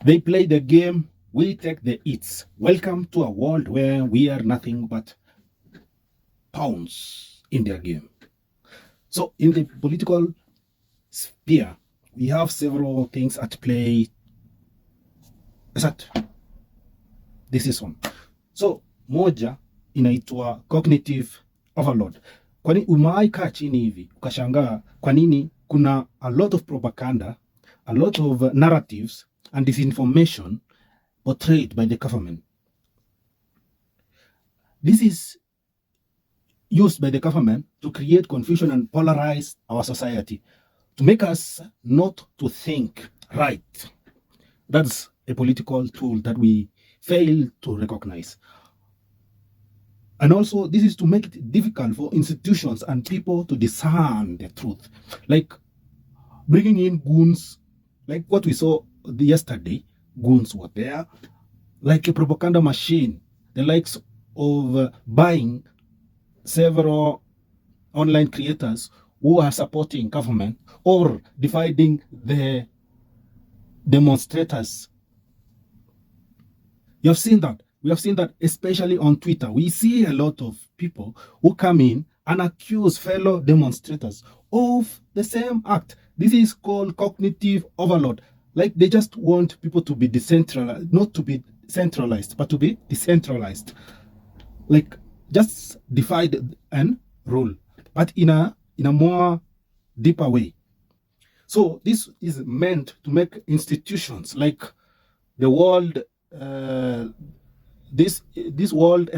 They play the game, we take the hits. Welcome to a world where we are nothing but pawns in their game. So in the political sphere, we have several things at play. This is one. So moja inaitwa cognitive overload. Kwani umewahi kaa chini hivi ukashangaa kwa nini kuna a lot of propaganda, a lot of narratives and disinformation portrayed by the government. This is used by the government to create confusion and polarize our society, to make us not to think right. That's a political tool that we fail to recognize. And also, this is to make it difficult for institutions and people to discern the truth. Like bringing in goons, like what we saw yesterday, goons were there, like a propaganda machine, the likes of buying several online creators who are supporting government or dividing the demonstrators. You have seen that. We have seen that especially on Twitter. We see a lot of people who come in and accuse fellow demonstrators of the same act. This is called cognitive overload. Like they just want people to be decentralized, not to be centralized, but to be decentralized. Like just divide and rule, but in a more deeper way. So this is meant to make institutions like the world, these world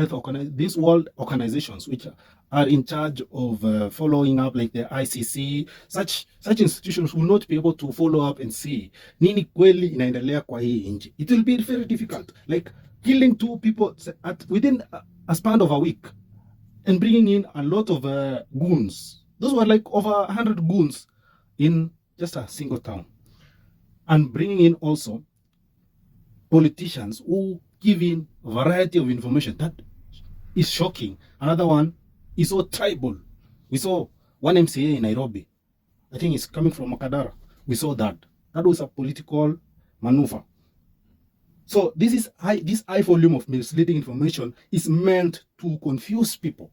organizations which are in charge of following up, like the ICC, such institutions will not be able to follow up and see nini kweli inaendelea kwa hii nchi. It will be very difficult, like killing two people within a span of a week and bringing in a lot of goons. Those were like over 100 goons in just a single town, and bringing in also politicians who give in a variety of information that is shocking. Another one is so tribal. We saw one MCA in Nairobi, I think it's coming from Makadara. We saw that was a political maneuver. So this high volume of misleading information is meant to confuse people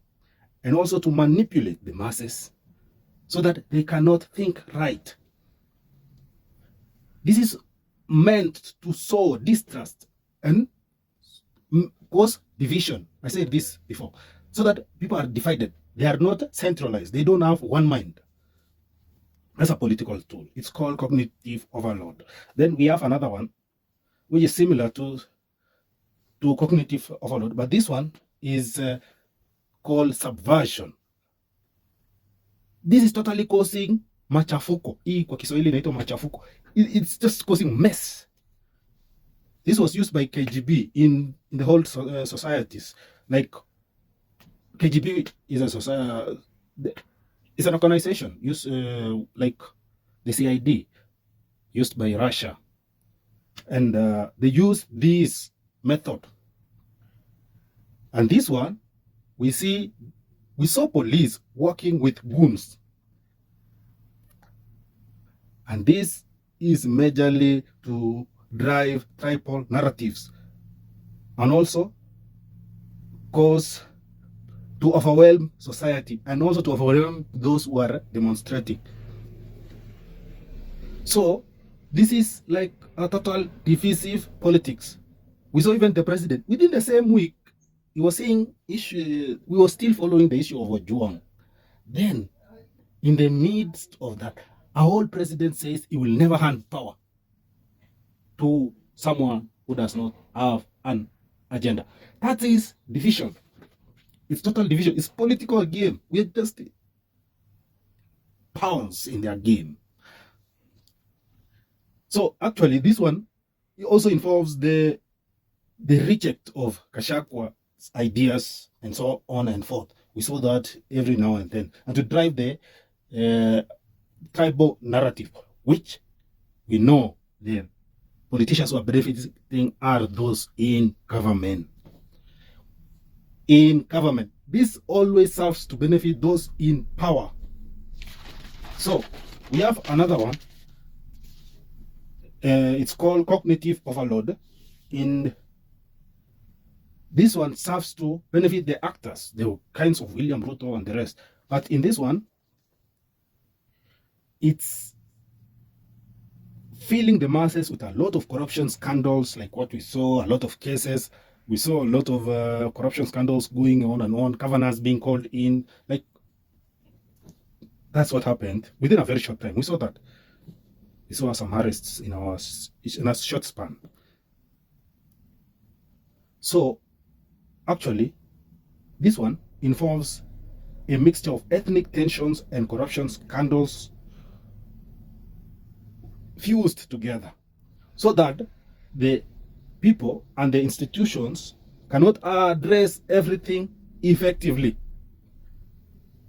and also to manipulate the masses so that they cannot think right. This is meant to sow distrust and cause division. I said this before. So that people are divided. They are not centralized. They don't have one mind. That's a political tool. It's called cognitive overload. Then we have another one, which is similar to cognitive overload, but this one is called subversion. This is totally causing machafuko. Hii kwa Kiswahili inaitwa machafuko. It's just causing mess. This was used by KGB in the whole societies. Like KGB is a society, it's an organization used like the CID used by Russia, and they use this method. And this one, we saw police working with goons, and this is majorly to drive tribal narratives and also cause to overwhelm society and also to overwhelm those who are demonstrating. So this is like a total divisive politics. We saw even the president within the same week, he was saying we were still following the issue of Ojuang. Then in the midst of that, our whole president says he will never hand power to someone who does not have an agenda. That is division. It's total division. It's political game. We're just pawns in their game. So actually, this one also involves the reject of Gachagua ideas and so on and forth. We saw that every now and then, and to drive the tribal narrative, which we know the politicians who are benefiting are those in government. In government, this always serves to benefit those in power. So we have another one, It's called cognitive overload. In this one serves to benefit the actors, the kinds of William Ruto and the rest. But in this one, it's filling the masses with a lot of corruption scandals, like what we saw, a lot of cases. We saw a lot of corruption scandals going on and on, governors being called in. Like, that's what happened within a very short time. We saw that. We saw some arrests in a short span. So, actually, this one involves a mixture of ethnic tensions and corruption scandals fused together, so that the people and the institutions cannot address everything effectively.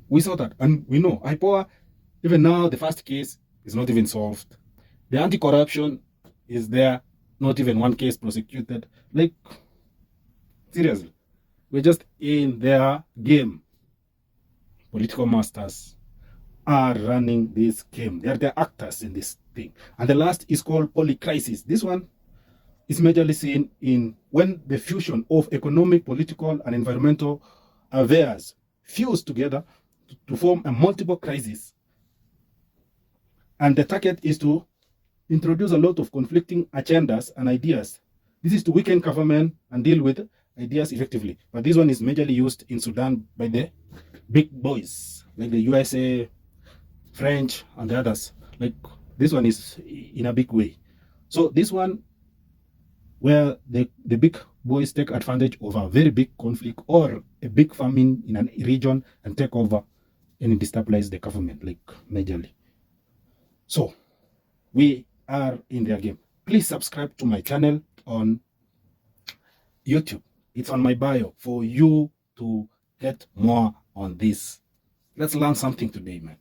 We saw that, and we know IPOA, even now, the first case is not even solved. The anti-corruption is there, not even one case prosecuted. Like, seriously, we're just in their game. Political masters are running this game. They are the actors in this thing. And the last is called polycrisis. This one is majorly seen in when the fusion of economic, political, and environmental affairs fuse together to form a multiple crisis. And the target is to introduce a lot of conflicting agendas and ideas. This is to weaken government and deal with ideas effectively. But this one is majorly used in Sudan by the big boys, like the USA, French, and the others. Like, this one is in a big way. So this one, where the big boys take advantage of a very big conflict or a big famine in a region and take over and destabilize the government, like, majorly. So we are in their game. Please subscribe to my channel on YouTube. It's on my bio for you to get more on this. Let's learn something today, man.